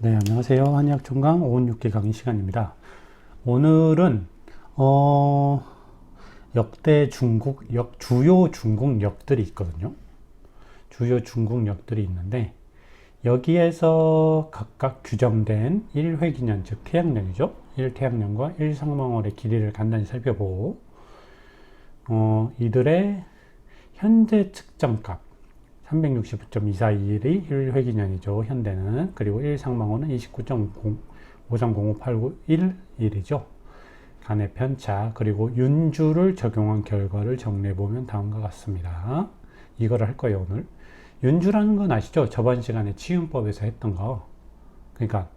네, 안녕하세요. 한의학총각 516기 강의 시간입니다. 오늘은 역대 주요 중국 역들이 있거든요. 주요 중국 역들이 있는데 여기에서 각각 규정된 1회기년, 즉 태양년이죠. 1태양년과 1상망월의 길이를 간단히 살펴보고 이들의 현재 측정값 369.2421이 1회기년이죠. 현대는. 그리고 1상망호는 29.53058911이죠. 간의 편차, 그리고 윤주를 적용한 결과를 정리해보면 다음과 같습니다. 이거를 할 거예요, 오늘. 윤주라는 건 아시죠? 저번 시간에 치윤법에서 했던 거. 그러니까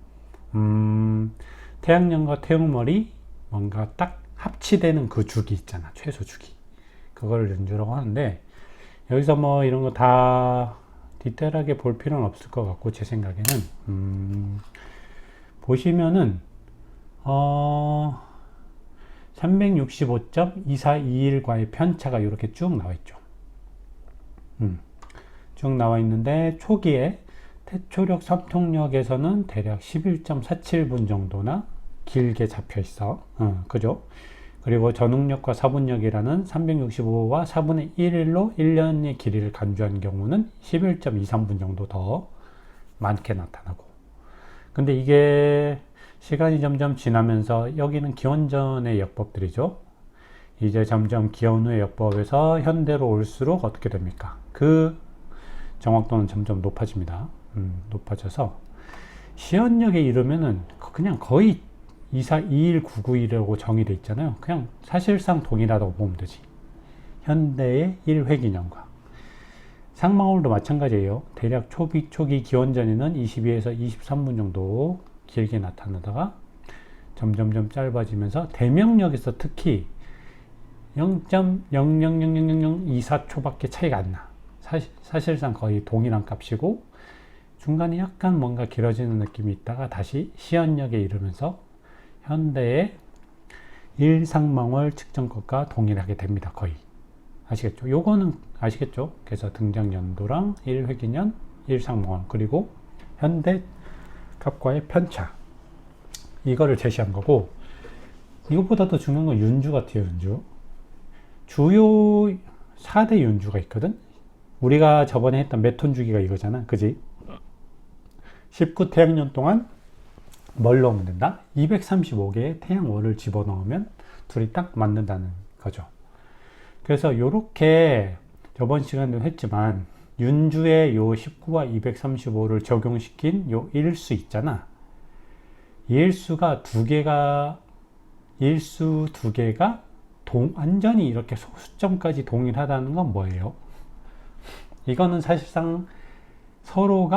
태양년과 태음월이 뭔가 딱 합치되는 그 주기 있잖아. 최소 주기. 그걸 윤주라고 하는데 여기서 뭐 이런 거 다 디테일하게 볼 필요는 없을 것 같고, 제 생각에는 보시면은 365.2421과의 편차가 이렇게 쭉 나와 있죠. 쭉 나와 있는데 초기에 태초력 삼통력에서는 대략 11.47분 정도나 길게 잡혀 있어. 그죠? 그리고 전응력과 사분력이라는 365와 4분의 1일로 1년의 길이를 간주한 경우는 11.23분 정도 더 많게 나타나고. 근데 이게 시간이 점점 지나면서 여기는 기원전의 역법들이죠. 이제 점점 기원 후의 역법에서 현대로 올수록 어떻게 됩니까? 그 정확도는 점점 높아집니다. 높아져서 시연력에 이르면은 그냥 거의 242199이라고 정의되어 있잖아요. 그냥 사실상 동일하다고 보면 되지. 현대의 1회기년과 상망월도 마찬가지예요. 대략 초기 기원전에는 22에서 23분 정도 길게 나타나다가 점점점 짧아지면서 대명력에서 특히 0.000024초밖에 차이가 안 나. 사실상 거의 동일한 값이고 중간에 약간 뭔가 길어지는 느낌이 있다가 다시 시연력에 이르면서 현대의 1상망월 측정값과 동일하게 됩니다. 거의. 아시겠죠? 요거는 아시겠죠? 그래서 등장연도랑 1회기년, 1상망월, 그리고 현대 값과의 편차, 이거를 제시한 거고, 이것보다 더 중요한 건 윤주 같아요. 윤주. 주요 4대 윤주가 있거든. 우리가 저번에 했던 메톤 주기가 이거잖아. 그지? 19태양년 동안 뭘 넣으면 된다? 235개의 태양월을 집어넣으면 둘이 딱 맞는다는 거죠. 그래서 이렇게 저번 시간에도 했지만 윤주의 요 19와 235를 적용시킨 요 일수 있잖아. 일수가 두 개가 완전히 이렇게 소수점까지 동일하다는 건 뭐예요? 이거는 사실상 서로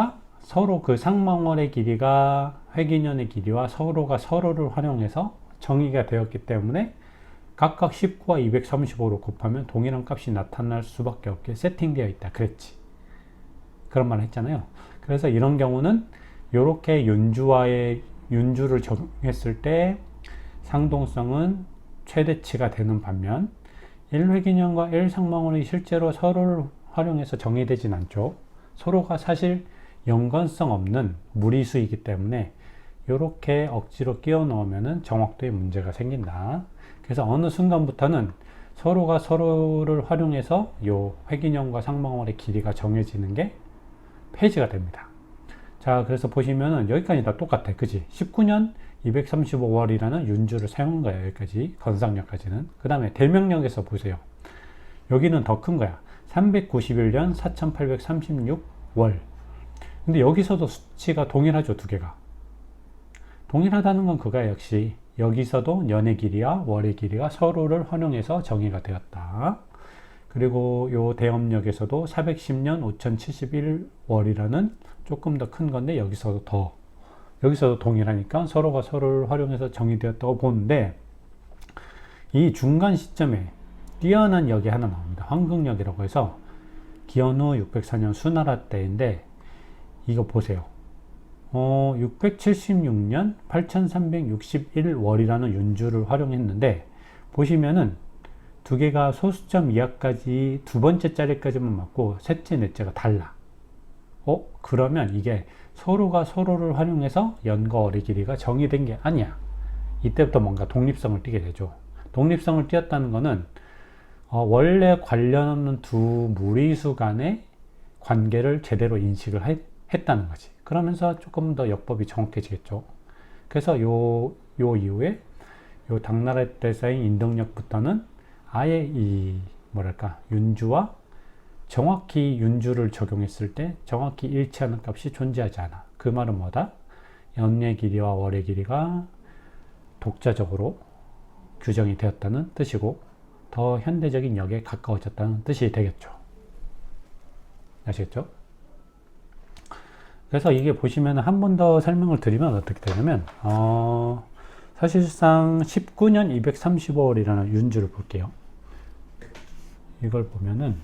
그 상망월의 길이가 회기년의 길이와 서로가 서로를 활용해서 정의가 되었기 때문에 각각 19와 235로 곱하면 동일한 값이 나타날 수밖에 없게 세팅되어 있다. 그랬지. 그런 말을 했잖아요. 그래서 이런 경우는 이렇게 윤주를 적용했을 때 상동성은 최대치가 되는 반면 1회기년과 1상망월이 실제로 서로를 활용해서 정의되진 않죠. 서로가 사실 연관성 없는 무리수이기 때문에 이렇게 억지로 끼워 넣으면 정확도에 문제가 생긴다. 그래서 어느 순간부터는 서로가 서로를 활용해서 요 회기년과 상망월의 길이가 정해지는 게 폐지가 됩니다. 자, 그래서 보시면은 여기까지 다 똑같아. 그지? 19년 235월이라는 윤주를 사용한 거야. 여기까지. 건상력까지는. 그 다음에 대명력에서 보세요. 여기는 더 큰 거야. 391년 4836월. 근데 여기서도 수치가 동일하죠. 두 개가. 동일하다는 건 그거야. 역시 여기서도 년의 길이와 월의 길이가 서로를 활용해서 정의가 되었다. 그리고 요 대엄력에서도 410년 5071월이라는 조금 더 큰 건데 여기서도 동일하니까 서로가 서로를 활용해서 정의되었다고 보는데, 이 중간 시점에 뛰어난 역이 하나 나옵니다. 황금역이라고 해서 기원후 604년 수나라 때인데, 이거 보세요. 676년 8361월이라는 윤주를 활용했는데, 보시면은 두 개가 소수점 이하까지 두 번째 자리까지만 맞고 셋째 넷째가 달라. 그러면 이게 서로가 서로를 활용해서 연과 월의 길이가 정의된 게 아니야. 이때부터 뭔가 독립성을 띠게 되죠. 독립성을 띄었다는 것은 원래 관련 없는 두 무리수 간의 관계를 제대로 인식을 했다는 거지. 그러면서 조금 더 역법이 정확해지겠죠. 그래서 요 이후에 요 당나라 때 쌓인 인덕력부터는 아예 이 뭐랄까 윤주와 정확히 윤주를 적용했을 때 정확히 일치하는 값이 존재하지 않아. 그 말은 뭐다? 연의 길이와 월의 길이가 독자적으로 규정이 되었다는 뜻이고 더 현대적인 역에 가까워졌다는 뜻이 되겠죠. 아시겠죠? 그래서 이게 보시면 한 번 더 설명을 드리면 어떻게 되냐면 사실상 19년 235월이라는 윤주를 볼게요. 이걸 보면은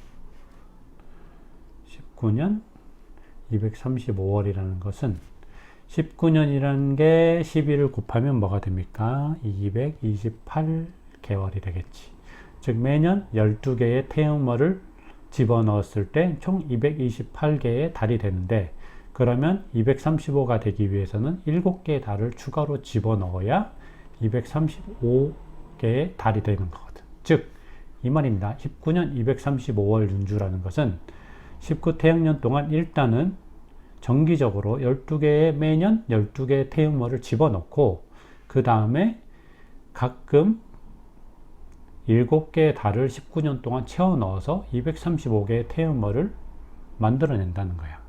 19년 235월이라는 것은 19년이라는 게 12를 곱하면 뭐가 됩니까? 228개월이 되겠지. 즉 매년 12개의 태음월을 집어넣었을 때 총 228개의 달이 되는데 그러면 235가 되기 위해서는 7개의 달을 추가로 집어넣어야 235개의 달이 되는 거거든. 즉 이 말입니다. 19년 235월 윤주라는 것은 19태양년 동안 일단은 정기적으로 12개의 매년 12개의 태음월을 집어넣고 그 다음에 가끔 7개의 달을 19년 동안 채워 넣어서 235개의 태음월을 만들어낸다는 거야.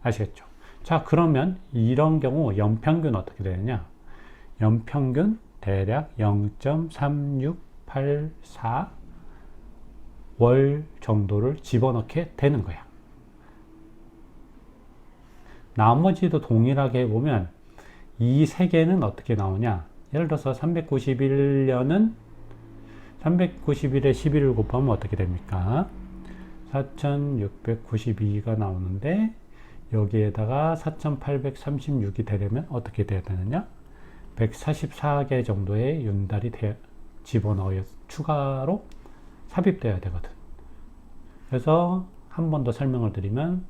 아시겠죠? 자, 그러면 이런 경우 연평균 어떻게 되느냐? 연평균 대략 0.3684 월 정도를 집어넣게 되는 거야. 나머지도 동일하게 해보면 이 세 개는 어떻게 나오냐? 예를 들어서 391년은 391에 11을 곱하면 어떻게 됩니까? 4692가 나오는데 여기에다가 4836이 되려면 어떻게 돼야 되느냐? 144개 정도의 윤달이 집어넣어 추가로 삽입돼야 되거든. 그래서 한 번 더 설명을 드리면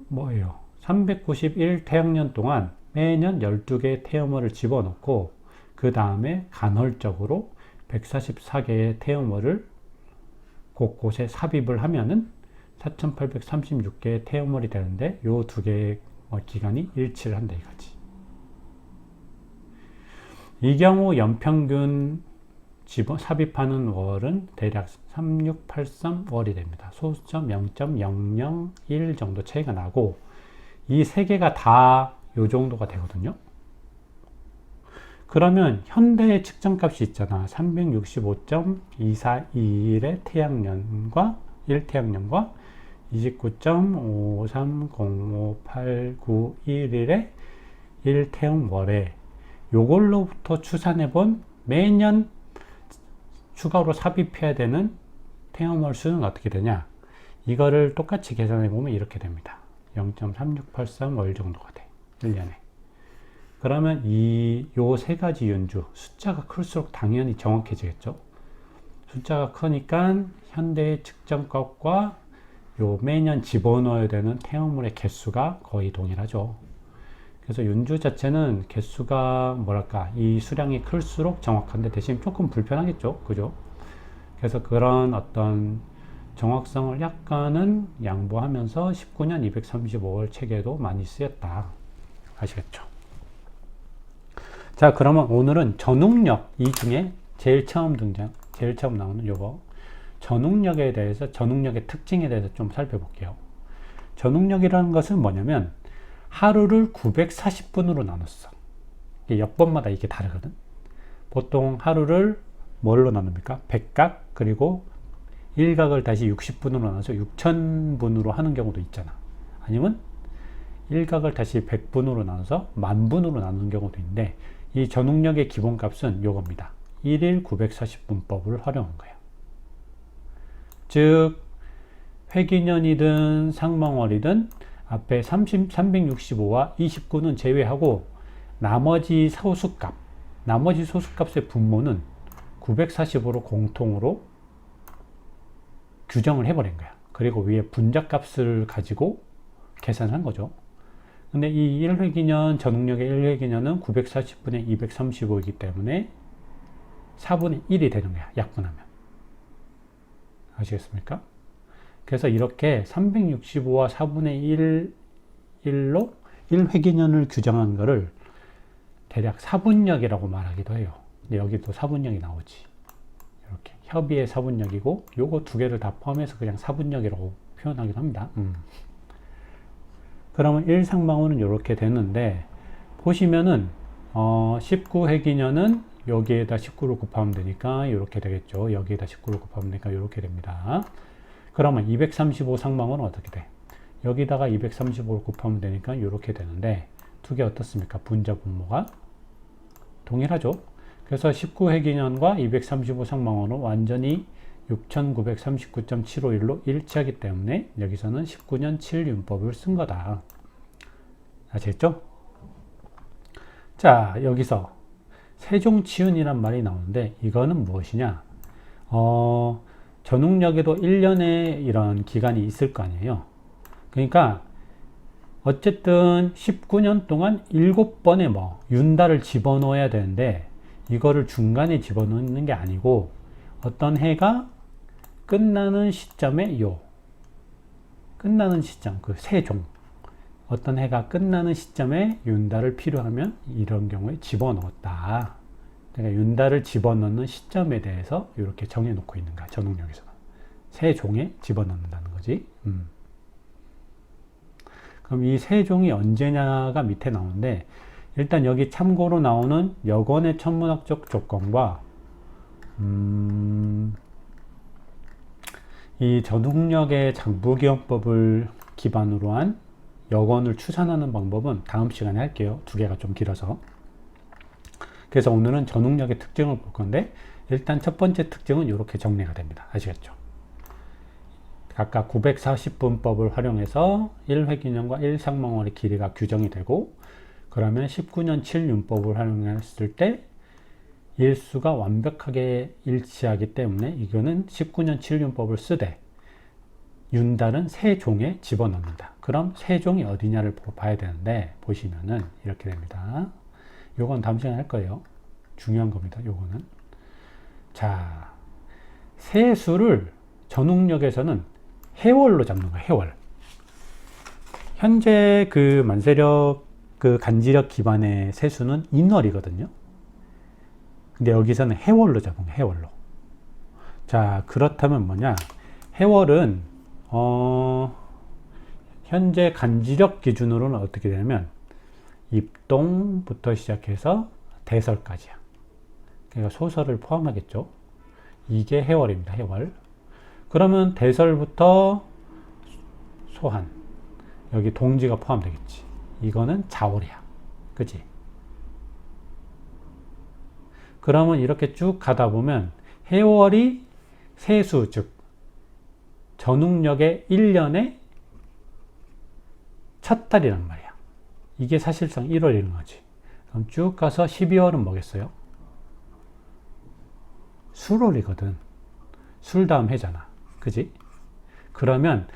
뭐예요? 391 태양년 동안 매년 12개의 태음월을 집어넣고 그 다음에 간헐적으로 144개의 태음월을 곳곳에 삽입을 하면은 4836개의 태음월이 되는데 요 두 개의 기간이 일치를 한다 이거지. 이 경우 연평균 삽입하는 월은 대략 3683월이 됩니다. 소수점 0.001 정도 차이가 나고 이 세 개가 다 요 정도가 되거든요. 그러면 현대의 측정값이 있잖아. 365.2421의 태양년과 1태양년과 29.53058911의 1태음월에 요걸로부터 추산해본 매년 추가로 삽입해야 되는 태음월 수는 어떻게 되냐? 이거를 똑같이 계산해보면 이렇게 됩니다. 0.3683월 정도가 돼. 1년에. 그러면 요 세 가지 윤주, 숫자가 클수록 당연히 정확해지겠죠? 숫자가 크니까 현대의 측정값과 요 매년 집어넣어야 되는 태음월의 개수가 거의 동일하죠. 그래서 윤주 자체는 개수가 뭐랄까 이 수량이 클수록 정확한데 대신 조금 불편하겠죠, 그죠? 그래서 그런 어떤 정확성을 약간은 양보하면서 19년 235월 책에도 많이 쓰였다. 아시겠죠? 자, 그러면 오늘은 전욱력 이 중에 제일 처음 나오는 요거 전욱력에 대해서 전욱력의 특징에 대해서 좀 살펴볼게요. 전욱력이라는 것은 뭐냐면 하루를 940분으로 나눴어. 역번마다 이게 다르거든. 보통 하루를 뭘로 나눕니까? 백각 그리고 일각을 다시 60분으로 나눠서 6000분으로 하는 경우도 있잖아. 아니면 일각을 다시 100분으로 나눠서 10,000분으로 나누는 경우도 있는데 이 전욱력의 기본값은 요겁니다. 1일 940분법을 활용한 거예요. 즉 회기년이든 상망월이든 앞에 365와 29는 제외하고 나머지 소수값의 분모는 940으로 공통으로 규정을 해버린 거야. 그리고 위에 분자값을 가지고 계산한 거죠. 근데 이 1회기년, 전응력의 1회기년은 940분의 235이기 때문에 4분의 1이 되는 거야, 약분하면. 아시겠습니까? 그래서 이렇게 365와 4분의 1로 1회기년을 규정한 거를 대략 사분력이라고 말하기도 해요. 근데 여기도 사분력이 나오지. 이렇게 협의의 사분력이고 요거 두 개를 다 포함해서 그냥 사분력이라고 표현하기도 합니다. 그러면 1상방울은 이렇게 되는데 보시면은 19회기년은 여기에다 19를 곱하면 되니까 이렇게 되겠죠. 여기에다 19를 곱하면 되니까 이렇게 됩니다. 그러면 235 상방울은 어떻게 돼? 여기다가 235를 곱하면 되니까 이렇게 되는데 두 개 어떻습니까? 분자 분모가 동일하죠. 그래서 19회기년과 235 상방울은 완전히 6939.751로 일치하기 때문에 여기서는 19년 7윤법을 쓴 거다. 아시겠죠? 자, 여기서 세종치윤이란 말이 나오는데 이거는 무엇이냐? 전웅력에도 1년의 이런 기간이 있을 거 아니에요. 그러니까 어쨌든 19년 동안 7번의 뭐 윤달을 집어넣어야 되는데 이거를 중간에 집어넣는 게 아니고 어떤 해가 끝나는 시점에 끝나는 시점, 그 세종 어떤 해가 끝나는 시점에 윤달을 필요하면 이런 경우에 집어넣었다. 그러니까 윤달을 집어넣는 시점에 대해서 이렇게 정해놓고 있는 거야. 전응력에서는 세종에 집어넣는다는 거지. 그럼 이 세종이 언제냐가 밑에 나오는데 일단 여기 참고로 나오는 여건의 천문학적 조건과 이 전응력의 장부기원법을 기반으로 한 여건을 추산하는 방법은 다음 시간에 할게요. 두 개가 좀 길어서. 그래서 오늘은 전응력의 특징을 볼 건데 일단 첫 번째 특징은 이렇게 정리가 됩니다. 아시겠죠? 각각 940분법을 활용해서 1회기년과 1상방울의 길이가 규정이 되고 그러면 19년 7윤법을 활용했을 때 일수가 완벽하게 일치하기 때문에 이거는 19년 7윤법을 쓰되 윤달은 세종에 집어넣는다. 그럼 세종이 어디냐를 봐야 되는데 보시면은 이렇게 됩니다. 요건 다음 시간에 할 거예요. 중요한 겁니다. 요거는. 자, 세수를 전응력에서는 해월로 잡는 거예요. 해월. 현재 그 만세력 그 간지력 기반의 세수는 인월이거든요. 근데 여기서는 해월로 잡은 거예요. 해월로. 자, 그렇다면 뭐냐? 해월은 현재 간지력 기준으로는 어떻게 되냐면 입동부터 시작해서 대설까지야. 그러니까 소설을 포함하겠죠. 이게 해월입니다. 해월. 그러면 대설부터 소한 여기 동지가 포함되겠지. 이거는 자월이야. 그치? 그러면 이렇게 쭉 가다 보면 해월이 세수 즉 전웅력의 1년의 첫 달이란 말이야. 이게 사실상 1월이라는 거지. 그럼 쭉 가서 12월은 뭐겠어요? 술월이거든. 술 다음 해잖아. 그지? 그러면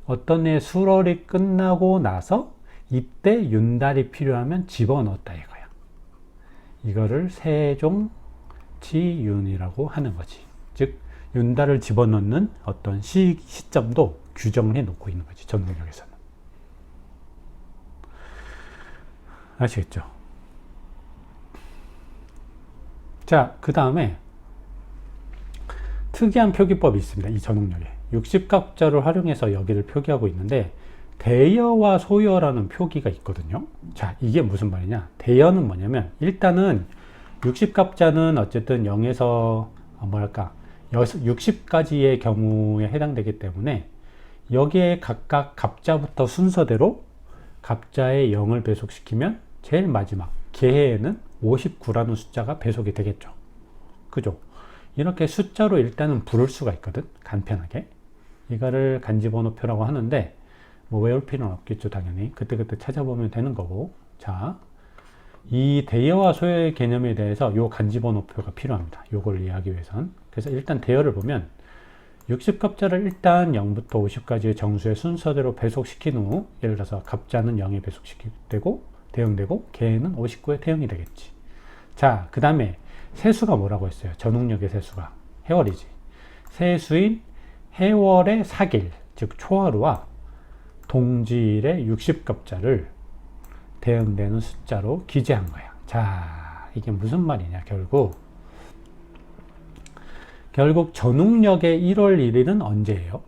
어떤 해 술월이 끝나고 나서 이때 윤달이 필요하면 집어넣었다 이거야. 이거를 세종치윤이라고 하는 거지. 즉 윤달을 집어넣는 어떤 시점도 규정을 해놓고 있는 거지. 전능력에서는. 아시겠죠? 자, 그 다음에 특이한 표기법이 있습니다. 이 전응력에 60갑자를 활용해서 여기를 표기하고 있는데 대여와 소여라는 표기가 있거든요. 자, 이게 무슨 말이냐? 대여는 뭐냐면 일단은 60갑자는 어쨌든 0에서 뭐랄까 60가지의 경우에 해당되기 때문에 여기에 각각 갑자부터 순서대로 갑자의 0을 배속시키면 제일 마지막 개해에는 59라는 숫자가 배속이 되겠죠. 그죠? 이렇게 숫자로 일단은 부를 수가 있거든. 간편하게. 이거를 간지번호표라고 하는데 뭐 외울 필요는 없겠죠. 당연히. 그때그때 찾아보면 되는 거고. 자, 이 대여와 소여의 개념에 대해서 요 간지번호표가 필요합니다. 요걸 이해하기 위해선. 그래서 일단 대여를 보면 60갑자를 일단 0부터 50까지의 정수의 순서대로 배속시킨 후, 예를 들어서 갑자는 0에 배속시키고 대응되고 개는 59에 대응이 되겠지. 자, 그 다음에 세수가 뭐라고 했어요? 전응력의 세수가 해월이지. 세수인 해월의 사길, 즉 초하루와 동지일의 60갑자를 대응되는 숫자로 기재한 거야. 자, 이게 무슨 말이냐? 결국 전응력의 1월 1일은 언제예요?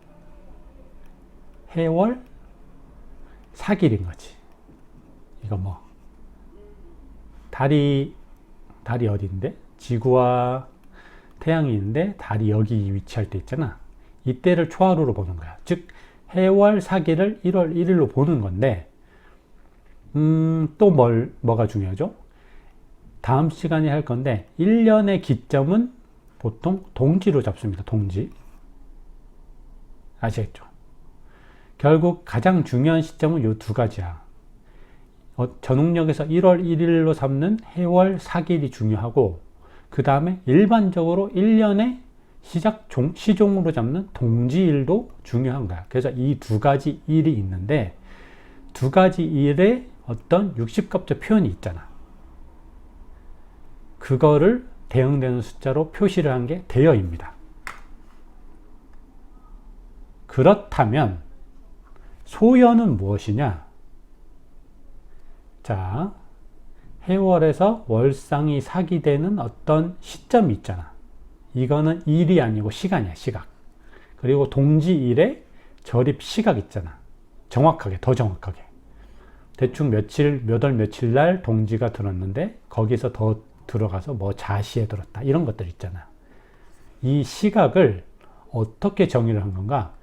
해월 사길인 거지. 이거 뭐 달이 어디인데? 지구와 태양이 있는데 달이 여기 위치할 때 있잖아. 이때를 초하루로 보는 거야. 즉 해월 사기를 1월 1일로 보는 건데, 또 뭐가 중요하죠? 다음 시간에 할 건데, 1년의 기점은 보통 동지로 잡습니다. 동지. 아시겠죠? 결국 가장 중요한 시점은 이 두 가지야. 전응력에서 1월 1일로 삼는 해월 사길이 중요하고, 그 다음에 일반적으로 1년의 시종으로 잡는 동지일도 중요한 거야. 그래서 이 두 가지 일이 있는데, 두 가지 일에 어떤 60갑자 표현이 있잖아. 그거를 대응되는 숫자로 표시를 한 게 대여입니다. 그렇다면 소여는 무엇이냐? 자, 해월에서 월상이 사기되는 어떤 시점이 있잖아. 이거는 일이 아니고 시간이야, 시각. 그리고 동지일의 절입 시각 있잖아. 정확하게, 더 정확하게. 대충 몇 월 며칠 날 동지가 들었는데 거기서 더 들어가서 뭐 자시에 들었다. 이런 것들 있잖아. 이 시각을 어떻게 정의를 한 건가?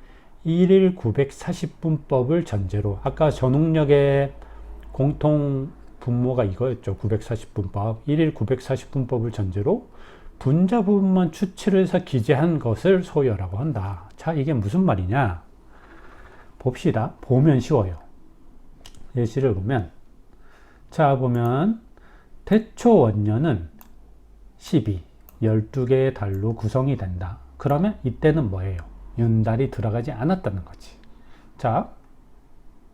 1일 940분법을 전제로, 아까 전응력의 공통 분모가 이거였죠. 940분법. 1일 940분법을 전제로 분자 부분만 추치를 해서 기재한 것을 소여라고 한다. 자, 이게 무슨 말이냐? 봅시다. 보면 쉬워요. 예시를 보면, 자, 보면 태초 원년은 12, 12개의 달로 구성이 된다. 그러면 이때는 뭐예요? 윤달이 들어가지 않았다는 거지. 자,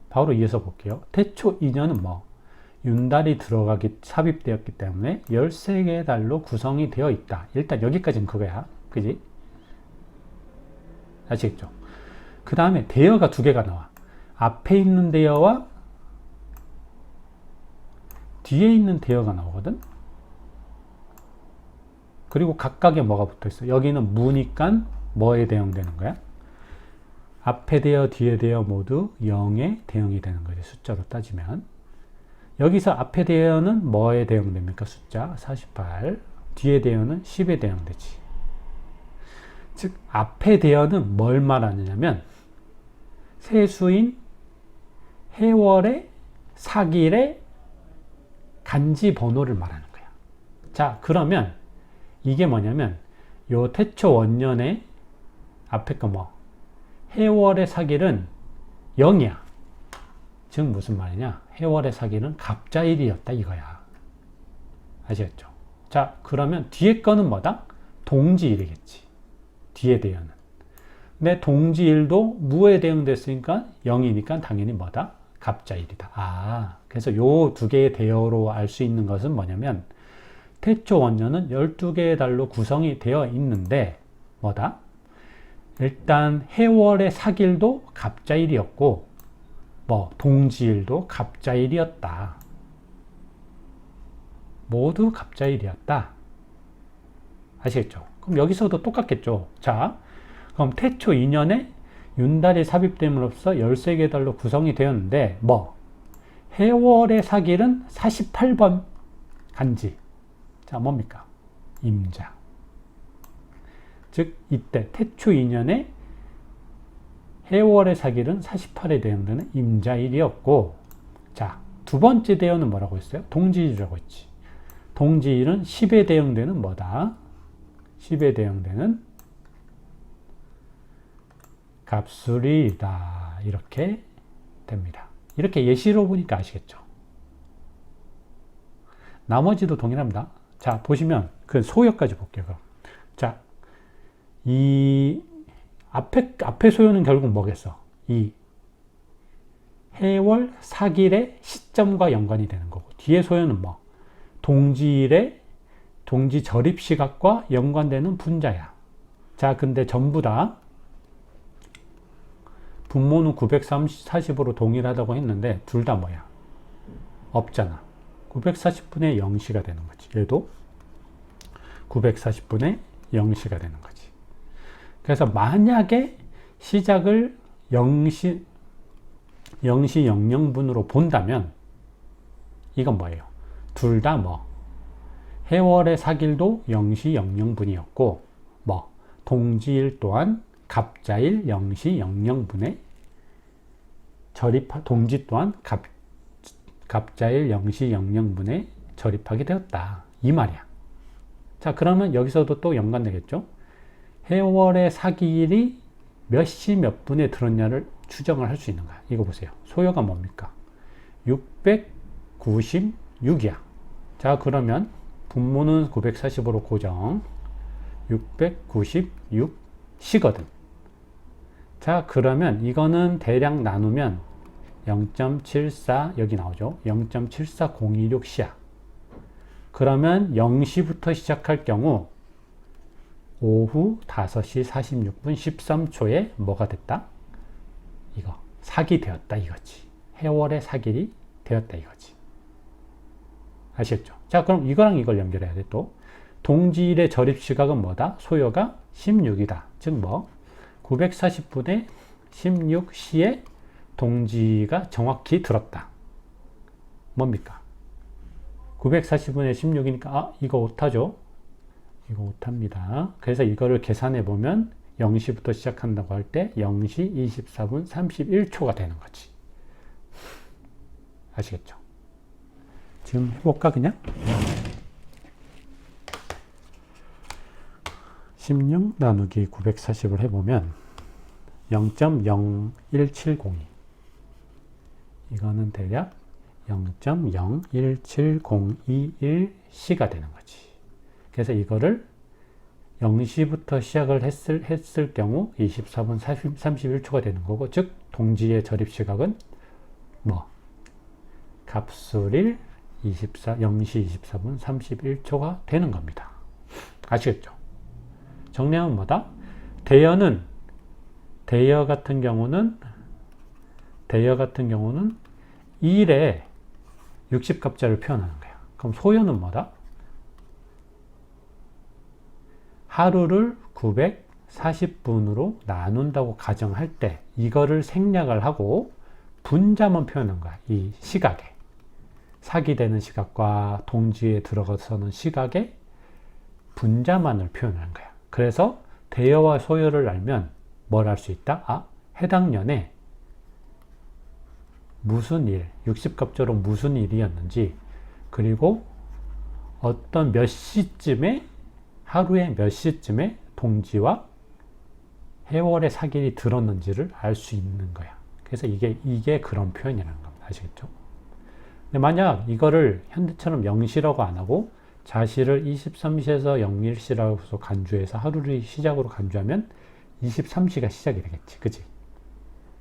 바로 이어서 볼게요. 태초 2년은 뭐? 윤달이 삽입되었기 때문에 13개의 달로 구성이 되어 있다. 일단 여기까지는 그거야. 그지? 아시겠죠? 그 다음에 대여가 두 개가 나와. 앞에 있는 대여와 뒤에 있는 대여가 나오거든? 그리고 각각에 뭐가 붙어 있어? 여기는 무니까 뭐에 대응되는 거야? 앞에 대여, 뒤에 대여 모두 0에 대응이 되는 거지. 숫자로 따지면. 여기서 앞에 대여는 뭐에 대응됩니까? 숫자 48. 뒤에 대여는 10에 대응되지. 즉 앞에 대여는 뭘 말하느냐면 세수인 해월의 사길의 간지 번호를 말하는 거야. 자, 그러면 이게 뭐냐면 요 태초 원년의 앞에 거 뭐? 해월의 사길은 0이야. 즉 무슨 말이냐? 해월의 사길은 갑자일이었다 이거야. 아시겠죠? 자, 그러면 뒤에 거는 뭐다? 동지일이겠지. 뒤에 대여는. 근데 동지일도 무에 대응됐으니까 0이니까 당연히 뭐다? 갑자일이다. 아, 그래서 요 두 개의 대여로 알 수 있는 것은 뭐냐면 태초 원년은 12개의 달로 구성이 되어 있는데 뭐다? 일단 해월의 사길도 갑자일이었고 뭐 동지일도 갑자일이었다. 모두 갑자일이었다. 아시겠죠? 그럼 여기서도 똑같겠죠. 자, 그럼 태초 2년에 윤달이 삽입됨으로써 13개 달로 구성이 되었는데 뭐 해월의 사길은 48번 간지. 자, 뭡니까? 임자. 즉 이때 태초 2년에 해월의 사길은 48에 대응되는 임자일이었고, 자, 두 번째 대여는 뭐라고 했어요? 동지일이라고 했지. 동지일은 10에 대응되는 뭐다? 10에 대응되는 갑술일이다. 이렇게 됩니다. 이렇게 예시로 보니까 아시겠죠? 나머지도 동일합니다. 자, 보시면 그 소여까지 볼게요. 그럼. 자, 이 앞에 소요는 결국 뭐겠어? 이 해월 사길의 시점과 연관이 되는 거고, 뒤에 소요는 뭐? 동지 절입 시각과 연관되는 분자야. 자, 근데 전부 다 분모는 940으로 동일하다고 했는데 둘 다 뭐야? 없잖아. 940분의 0시가 되는 거지. 얘도 940분의 0시가 되는 거지. 그래서 만약에 시작을 0시 00분으로 본다면 이건 뭐예요? 둘 다 뭐? 해월의 사길도 0시 00분이었고 뭐? 동지일 또한 갑자일 0시 00분에 동지 또한 갑자일 0시 00분에 절입하게 되었다. 이 말이야. 자, 그러면 여기서도 또 연관되겠죠? 해월의 사기일이 몇 시 몇 분에 들었냐를 추정을 할 수 있는 거야. 이거 보세요. 소요가 뭡니까? 696이야. 자, 그러면 분모는 940으로 고정. 696시거든. 자, 그러면 이거는 대략 나누면 0.74 여기 나오죠. 0.74026시야. 그러면 0시부터 시작할 경우 오후 5시 46분 13초에 뭐가 됐다? 이거 사기 되었다 이거지. 해월의 사길이 되었다 이거지. 아시겠죠? 자, 그럼 이거랑 이걸 연결해야 돼. 또 동지일의 절입 시각은 뭐다? 소요가 16이다. 즉 뭐 940분의 16시에 동지가 정확히 들었다. 뭡니까? 940분의 16이니까 이거 오타죠? 이거 오타입니다. 그래서 이거를 계산해 보면 0시부터 시작한다고 할 때 0시 24분 31초가 되는 거지. 아시겠죠? 지금 해볼까 그냥? 16 나누기 940을 해보면 0.01702 이거는 대략 0.017021시가 되는 거지. 그래서 이거를 0시부터 시작을 했을 경우 24분 31초가 되는 거고, 즉 동지의 절입 시각은 뭐 갑술일 0시 24분 31초가 되는 겁니다. 아시겠죠? 정리하면 뭐다? 대여 같은 경우는 1에 60갑자를 표현하는 거야. 그럼 소요는 뭐다? 하루를 940분으로 나눈다고 가정할 때 이거를 생략을 하고 분자만 표현한 거야. 이 시각에. 사기되는 시각과 동지에 들어가서는 시각에 분자만을 표현한 거야. 그래서 대여와 소요를 알면 뭘 알 수 있다? 해당 년에 무슨 일, 60갑자로 무슨 일이었는지, 그리고 어떤 몇 시쯤에, 하루에 몇 시쯤에 동지와 해월의 사길이 들었는지를 알 수 있는 거야. 그래서 이게 그런 표현이라는 겁니다. 아시겠죠? 근데 만약 이거를 현대처럼 0시라고 안 하고 자시를 23시에서 01시라고 간주해서 하루를 시작으로 간주하면 23시가 시작이 되겠지. 그치?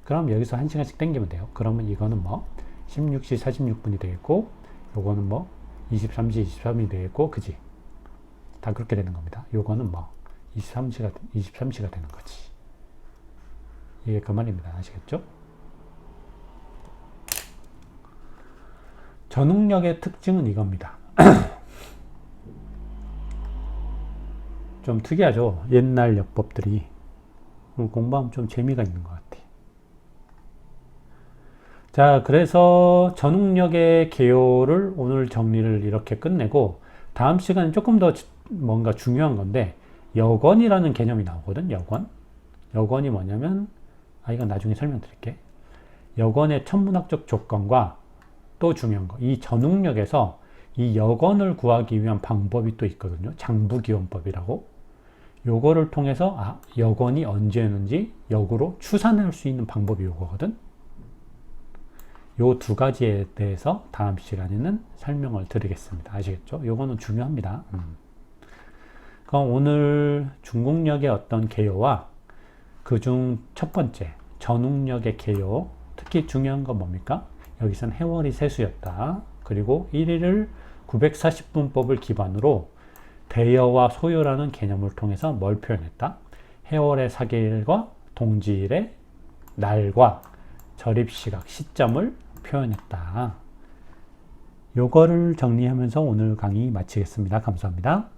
그럼 여기서 1시간씩 땡기면 돼요. 그러면 이거는 뭐 16시 46분이 되겠고, 요거는 뭐 23시 23분이 되겠고, 그치? 다 그렇게 되는 겁니다. 요거는 뭐 23시가 되는 거지. 이게 그 말입니다. 아시겠죠? 전응력의 특징은 이겁니다. 좀 특이하죠? 옛날 역법들이. 공부하면 좀 재미가 있는 것 같아. 자, 그래서 전응력의 개요를 오늘 정리를 이렇게 끝내고, 다음 시간에 조금 더 뭔가 중요한 건데, 여건이라는 개념이 나오거든. 여건이 뭐냐면, 이건 나중에 설명드릴게. 여건의 천문학적 조건과 또 중요한 거, 이 전응력에서 이 여건을 구하기 위한 방법이 또 있거든요. 장부기원법이라고. 요거를 통해서 여건이 언제였는지 역으로 추산할 수 있는 방법이 요거거든. 요 두 가지에 대해서 다음 시간에는 설명을 드리겠습니다. 아시겠죠? 요거는 중요합니다. 그럼 오늘 중국력의 어떤 개요와 그중 첫 번째, 전욱력의 개요. 특히 중요한 건 뭡니까? 여기선 해월이 세수였다. 그리고 1일을 940분법을 기반으로 대여와 소요라는 개념을 통해서 뭘 표현했다? 해월의 사계일과 동지일의 날과 절입시각, 시점을 표현했다. 요거를 정리하면서 오늘 강의 마치겠습니다. 감사합니다.